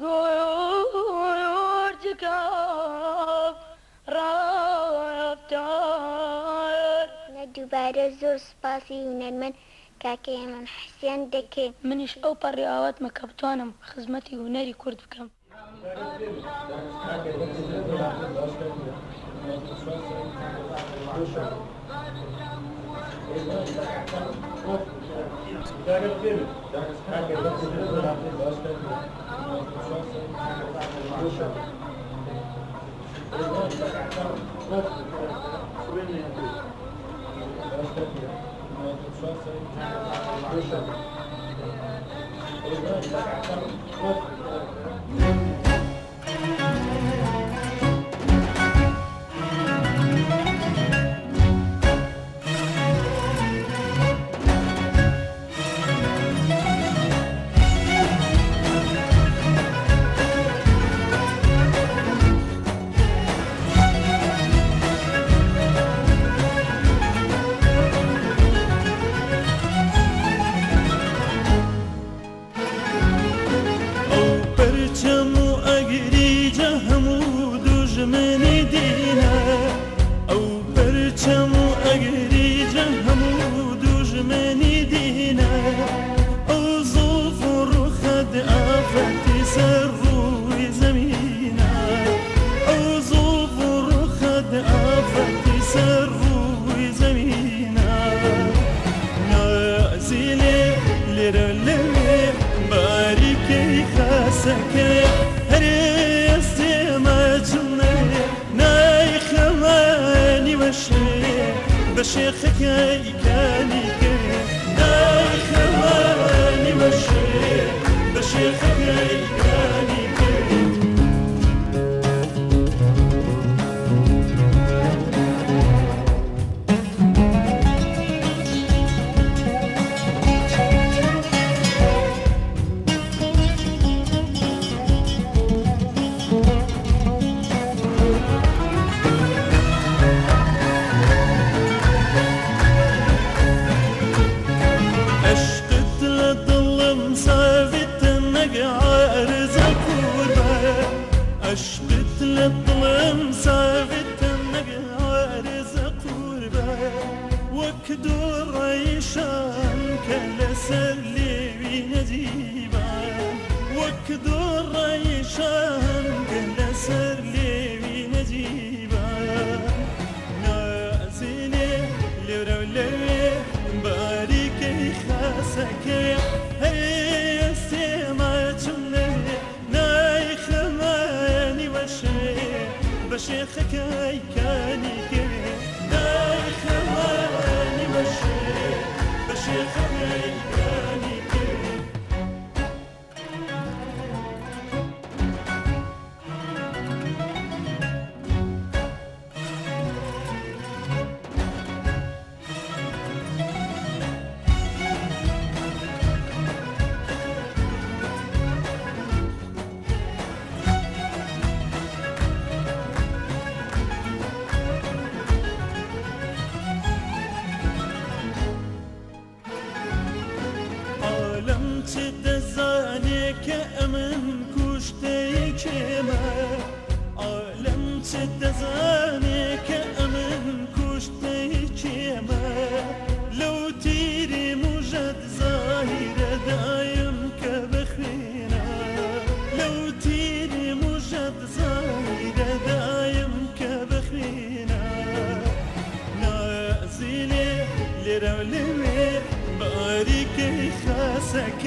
گۆردگاو ڕافتار لە دووبارە زۆر سوپاسی هونەرمەند کاکە ئێمەم حسێن دەکەین. منیش ئەو پەڕیاوەتمە کە بتوانم خزمەتی هونەری کورد بکەم. بشيخك يكاني ناي خواني بشيخ بشيخك يكاني عشقت للظلم سافت النقار زقوربا وكدور ريشان كالسر لي بنجيبا وكدور ريشان كالسر لي بنجيبا نازلي لورولي بارك خاسك هي السماء بشيخك يكاني ناي خواني بشيخك يكاني تدزانك أمن كشتيك ما عالم تدزانك أمن كشتيك ما لو تيري مجد ظاهر دايم كبخينا لو تيري مجد ظاهر دايم كبخينا نازلي لرولي بارك خاسك